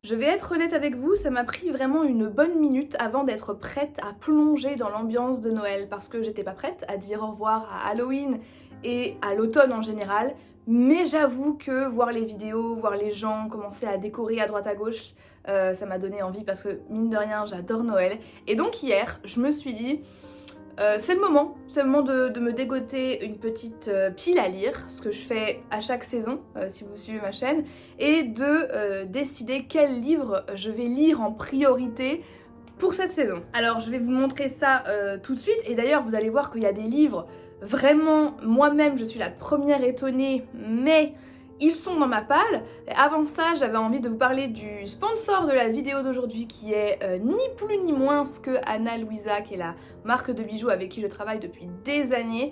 Je vais être honnête avec vous, ça m'a pris vraiment une bonne minute avant d'être prête à plonger dans l'ambiance de Noël parce que j'étais pas prête à dire au revoir à Halloween et à l'automne en général. Mais j'avoue que voir les vidéos, voir les gens commencer à décorer à droite à gauche, ça m'a donné envie parce que mine de rien j'adore Noël. Et donc hier, je me suis dit... c'est le moment de me dégoter une petite pile à lire, ce que je fais à chaque saison, si vous suivez ma chaîne, et de décider quel livre je vais lire en priorité pour cette saison. Alors je vais vous montrer ça tout de suite, et d'ailleurs vous allez voir qu'il y a des livres, vraiment, moi-même je suis la première étonnée, mais... ils sont dans ma palle. Avant ça, j'avais envie de vous parler du sponsor de la vidéo d'aujourd'hui qui est ni plus ni moins que Ana Luisa, qui est la marque de bijoux avec qui je travaille depuis des années.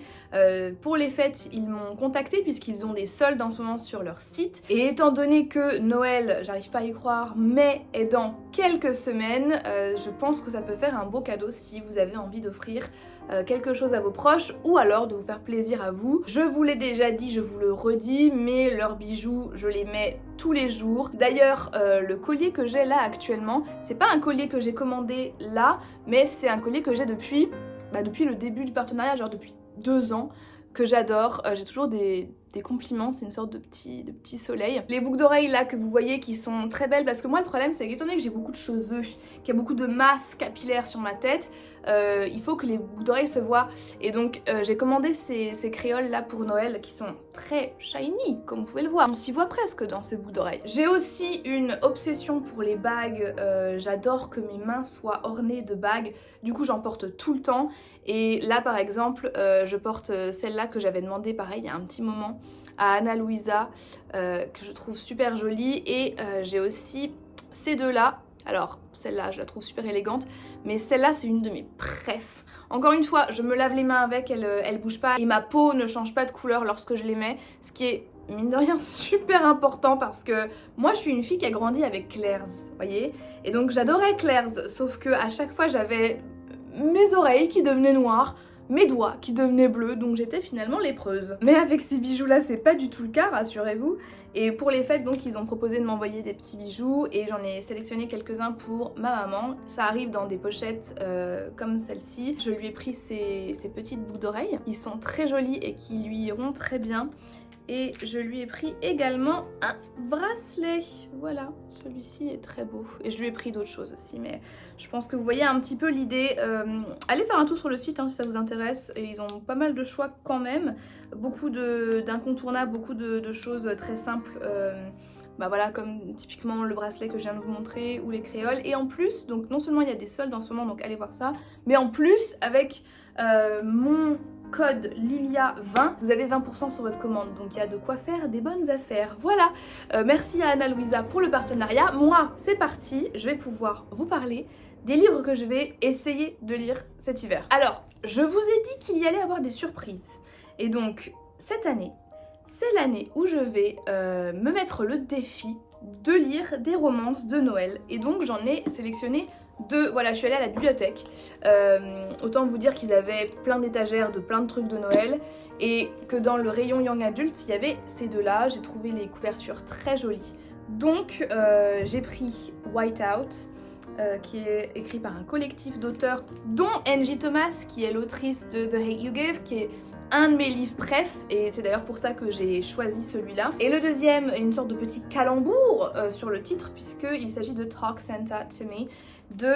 Pour les fêtes, ils m'ont contacté puisqu'ils ont des soldes en ce moment sur leur site. Et étant donné que Noël, j'arrive pas à y croire, mais est dans quelques semaines, je pense que ça peut faire un beau cadeau si vous avez envie d'offrir quelque chose à vos proches ou alors de vous faire plaisir à vous. Je vous l'ai déjà dit, je vous le redis, mais leurs bijoux, je les mets tous les jours. D'ailleurs, le collier que j'ai là actuellement, c'est pas un collier que j'ai commandé là, mais c'est un collier que j'ai depuis le début du partenariat, genre depuis 2 ans, que j'adore. J'ai toujours des compliments, c'est une sorte de petit soleil. Les boucles d'oreilles là que vous voyez qui sont très belles, parce que moi le problème c'est qu'étant donné que j'ai beaucoup de cheveux, qu'il y a beaucoup de masse capillaire sur ma tête, il faut que les boucles d'oreilles se voient. Et donc j'ai commandé ces créoles là pour Noël qui sont très shiny, comme vous pouvez le voir. On s'y voit presque dans ces boucles d'oreilles. J'ai aussi une obsession pour les bagues, j'adore que mes mains soient ornées de bagues, du coup j'en porte tout le temps. Et là par exemple, je porte celle-là que j'avais demandé pareil il y a un petit moment à Ana Luisa, que je trouve super jolie. Et j'ai aussi ces deux-là. Alors celle-là je la trouve super élégante, mais celle-là c'est une de mes préf. Encore une fois, je me lave les mains avec, elle bouge pas et ma peau ne change pas de couleur lorsque je les mets, ce qui est mine de rien super important parce que moi je suis une fille qui a grandi avec Claire's, voyez, et donc j'adorais Claire's, sauf que à chaque fois j'avais mes oreilles qui devenaient noires, mes doigts qui devenaient bleus, donc j'étais finalement lépreuse. Mais avec ces bijoux là c'est pas du tout le cas, rassurez-vous. Et pour les fêtes donc ils ont proposé de m'envoyer des petits bijoux et j'en ai sélectionné quelques-uns pour ma maman. Ça arrive dans des pochettes comme celle-ci. Je lui ai pris ces petites boucles d'oreilles qui sont très jolies et qui lui iront très bien. Et je lui ai pris également un bracelet. Voilà, celui-ci est très beau. Et je lui ai pris d'autres choses aussi, mais je pense que vous voyez un petit peu l'idée. Allez faire un tour sur le site hein, si ça vous intéresse. Et ils ont pas mal de choix quand même. Beaucoup d'incontournables, beaucoup de choses très simples. Bah voilà, comme typiquement le bracelet que je viens de vous montrer ou les créoles. Et en plus, donc non seulement il y a des soldes en ce moment, donc allez voir ça, mais en plus avec mon code Lilia20, vous avez 20% sur votre commande, donc il y a de quoi faire des bonnes affaires. Voilà, merci à Ana Luisa pour le partenariat. Moi, c'est parti, je vais pouvoir vous parler des livres que je vais essayer de lire cet hiver. Alors, je vous ai dit qu'il y allait avoir des surprises, et donc cette année, c'est l'année où je vais me mettre le défi de lire des romances de Noël, et donc j'en ai sélectionné 2. Voilà, je suis allée à la bibliothèque. Autant vous dire qu'ils avaient plein d'étagères de plein de trucs de Noël et que dans le rayon Young Adult, il y avait ces deux-là. J'ai trouvé les couvertures très jolies. Donc j'ai pris Whiteout, qui est écrit par un collectif d'auteurs dont Angie Thomas, qui est l'autrice de The Hate You Give, qui est un de mes livres préf, et c'est d'ailleurs pour ça que j'ai choisi celui-là. Et le deuxième, une sorte de petit calembour sur le titre, puisqu'il s'agit de Talk Santa to Me, de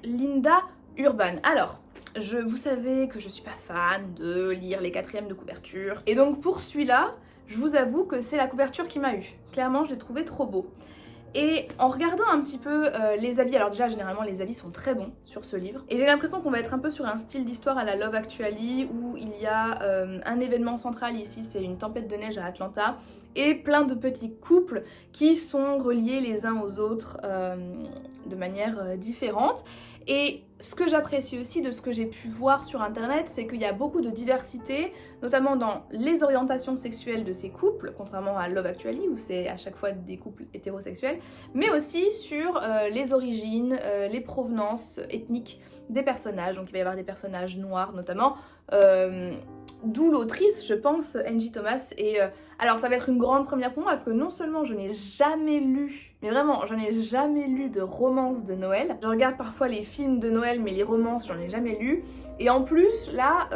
Linda Urban. Alors, vous savez que je suis pas fan de lire les 4e de couverture, et donc pour celui-là, je vous avoue que c'est la couverture qui m'a eu. Clairement, je l'ai trouvé trop beau. Et en regardant un petit peu les avis, alors déjà généralement les avis sont très bons sur ce livre, et j'ai l'impression qu'on va être un peu sur un style d'histoire à la Love Actually où il y a un événement central ici, c'est une tempête de neige à Atlanta, et plein de petits couples qui sont reliés les uns aux autres de manière différente. Et ce que j'apprécie aussi de ce que j'ai pu voir sur internet, c'est qu'il y a beaucoup de diversité, notamment dans les orientations sexuelles de ces couples, contrairement à Love Actually où c'est à chaque fois des couples hétérosexuels, mais aussi sur les origines, les provenances ethniques des personnages. Donc il va y avoir des personnages noirs notamment, D'où l'autrice, je pense, Angie Thomas. Et alors ça va être une grande première pour moi parce que non seulement je n'ai jamais lu, mais vraiment je n'ai jamais lu de romance de Noël. Je regarde parfois les films de Noël, mais les romances j'en ai jamais lu. Et en plus là,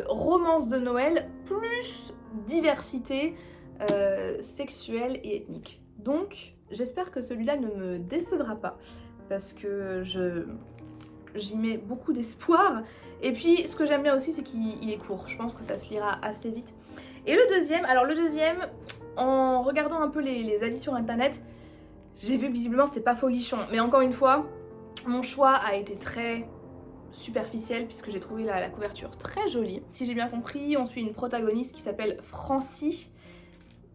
romance de Noël plus diversité sexuelle et ethnique. Donc j'espère que celui-là ne me décevra pas parce que j'y mets beaucoup d'espoir. Et puis ce que j'aime bien aussi c'est qu'il est court, je pense que ça se lira assez vite. Et le deuxième, en regardant un peu les avis sur internet, j'ai vu que visiblement c'était pas folichon. Mais encore une fois, mon choix a été très superficiel puisque j'ai trouvé la couverture très jolie. Si j'ai bien compris, on suit une protagoniste qui s'appelle Francie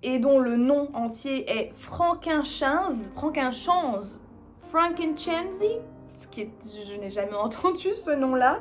et dont le nom entier est Frankenschanz, je n'ai jamais entendu ce nom-là.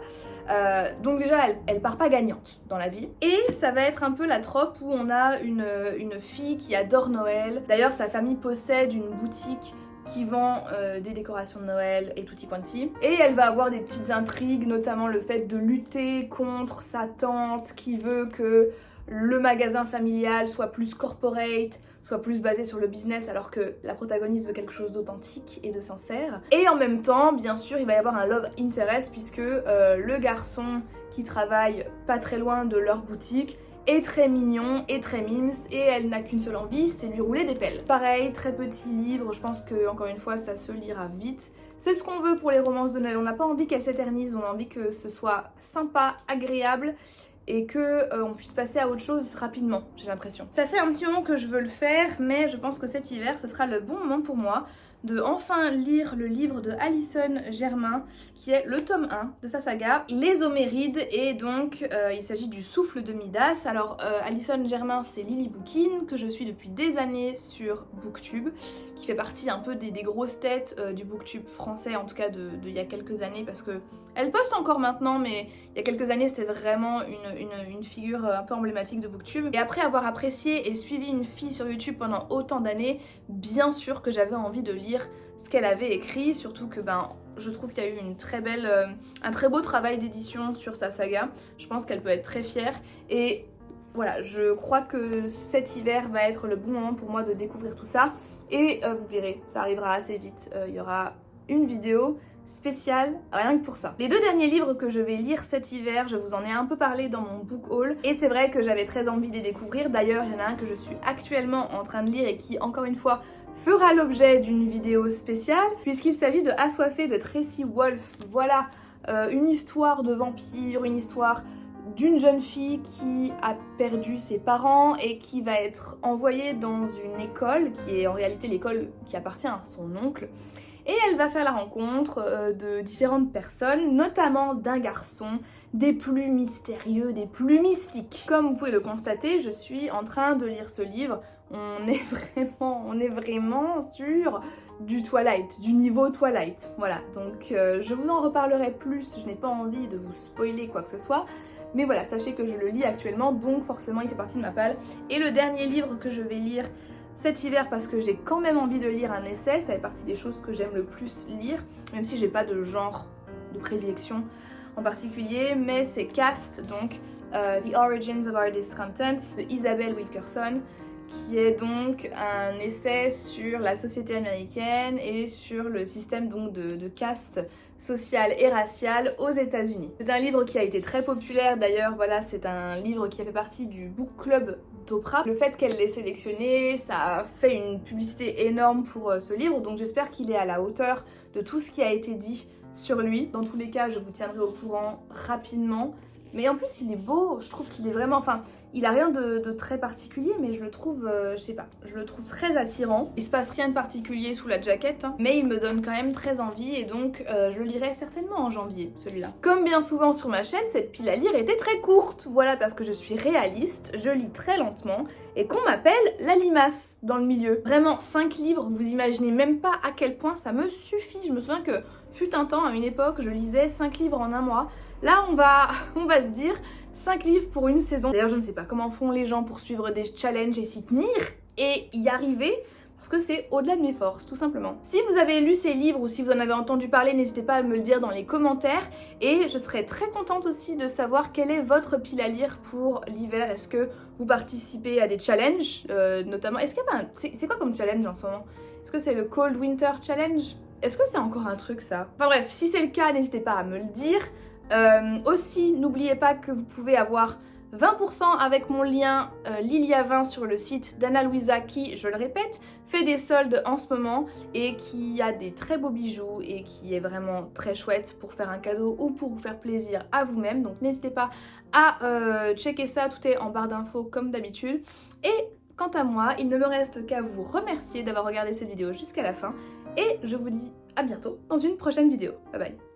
Donc déjà, elle part pas gagnante dans la vie. Et ça va être un peu la trope où on a une fille qui adore Noël. D'ailleurs, sa famille possède une boutique qui vend des décorations de Noël et tutti quanti. Et elle va avoir des petites intrigues, notamment le fait de lutter contre sa tante qui veut que le magasin familial soit plus corporate, soit plus basé sur le business alors que la protagoniste veut quelque chose d'authentique et de sincère. Et en même temps, bien sûr, il va y avoir un love interest puisque le garçon qui travaille pas très loin de leur boutique est très mignon et très mimes et elle n'a qu'une seule envie, c'est lui rouler des pelles. Pareil, très petit livre, je pense que encore une fois ça se lira vite. C'est ce qu'on veut pour les romances de Noël, on n'a pas envie qu'elles s'éternisent, on a envie que ce soit sympa, agréable et qu'on puisse passer à autre chose rapidement, j'ai l'impression. Ça fait un petit moment que je veux le faire, mais je pense que cet hiver, ce sera le bon moment pour moi de enfin lire le livre de Alison Germain, qui est le tome 1 de sa saga, Les Homérides, et donc il s'agit du Souffle de Midas. Alors Alison Germain, c'est Lily Bookin, que je suis depuis des années sur Booktube, qui fait partie un peu des grosses têtes du Booktube français, en tout cas de il y a quelques années, parce que elle poste encore maintenant, mais il y a quelques années, c'était vraiment une figure un peu emblématique de Booktube. Et après avoir apprécié et suivi une fille sur YouTube pendant autant d'années, bien sûr que j'avais envie de lire ce qu'elle avait écrit, surtout que je trouve qu'il y a eu un très beau travail d'édition sur sa saga. Je pense qu'elle peut être très fière et voilà, je crois que cet hiver va être le bon moment pour moi de découvrir tout ça et vous verrez, ça arrivera assez vite. Il y aura une vidéo spéciale rien que pour ça. Les deux derniers livres que je vais lire cet hiver, je vous en ai un peu parlé dans mon book haul et c'est vrai que j'avais très envie de les découvrir. D'ailleurs, il y en a un que je suis actuellement en train de lire et qui, encore une fois, fera l'objet d'une vidéo spéciale puisqu'il s'agit de Assoiffé de Tracy Wolff. Voilà, une histoire de vampire, une histoire d'une jeune fille qui a perdu ses parents et qui va être envoyée dans une école qui est en réalité l'école qui appartient à son oncle. Et elle va faire la rencontre de différentes personnes, notamment d'un garçon des plus mystérieux, des plus mystiques. Comme vous pouvez le constater, je suis en train de lire ce livre. On est vraiment sur du Twilight, du niveau Twilight. Voilà, donc je vous en reparlerai plus, je n'ai pas envie de vous spoiler quoi que ce soit. Mais voilà, sachez que je le lis actuellement, donc forcément il fait partie de ma palle. Et le dernier livre que je vais lire cet hiver, parce que j'ai quand même envie de lire un essai, ça fait partie des choses que j'aime le plus lire, même si j'ai pas de genre de prédilection en particulier, mais c'est Caste, donc The Origins of Our Discontent de Isabelle Wilkerson, qui est donc un essai sur la société américaine et sur le système donc de caste sociale et raciale aux États-Unis. C'est un livre qui a été très populaire, d'ailleurs voilà, c'est un livre qui a fait partie du book club d'Oprah. Le fait qu'elle l'ait sélectionné, ça a fait une publicité énorme pour ce livre, donc j'espère qu'il est à la hauteur de tout ce qui a été dit sur lui. Dans tous les cas, je vous tiendrai au courant rapidement. Mais en plus, il est beau, je trouve qu'il est vraiment... Enfin, il a rien de très particulier, mais je le trouve, je sais pas, je le trouve très attirant. Il se passe rien de particulier sous la jaquette, hein, mais il me donne quand même très envie et donc je le lirai certainement en janvier, celui-là. Comme bien souvent sur ma chaîne, cette pile à lire était très courte. Voilà, parce que je suis réaliste, je lis très lentement et qu'on m'appelle la limace dans le milieu. Vraiment, 5 livres, vous imaginez même pas à quel point ça me suffit. Je me souviens que fut un temps, à une époque, je lisais 5 livres en un mois. Là, on va se dire 5 livres pour une saison. D'ailleurs, je ne sais pas comment font les gens pour suivre des challenges et s'y tenir et y arriver. parce que c'est au-delà de mes forces, tout simplement. Si vous avez lu ces livres ou si vous en avez entendu parler, n'hésitez pas à me le dire dans les commentaires. Et je serais très contente aussi de savoir quel est votre pile à lire pour l'hiver. Est-ce que vous participez à des challenges, notamment... Est-ce qu'il y a pas c'est quoi comme challenge en ce moment? Est-ce que c'est le Cold Winter Challenge? Est-ce que c'est encore un truc ça? Enfin bref, si c'est le cas, n'hésitez pas à me le dire. Aussi, n'oubliez pas que vous pouvez avoir 20% avec mon lien Lilia20 sur le site d'Anna Louisa qui, je le répète, fait des soldes en ce moment et qui a des très beaux bijoux et qui est vraiment très chouette pour faire un cadeau ou pour vous faire plaisir à vous-même. Donc n'hésitez pas à checker ça, tout est en barre d'infos comme d'habitude. Et quant à moi, il ne me reste qu'à vous remercier d'avoir regardé cette vidéo jusqu'à la fin et je vous dis à bientôt dans une prochaine vidéo. Bye bye.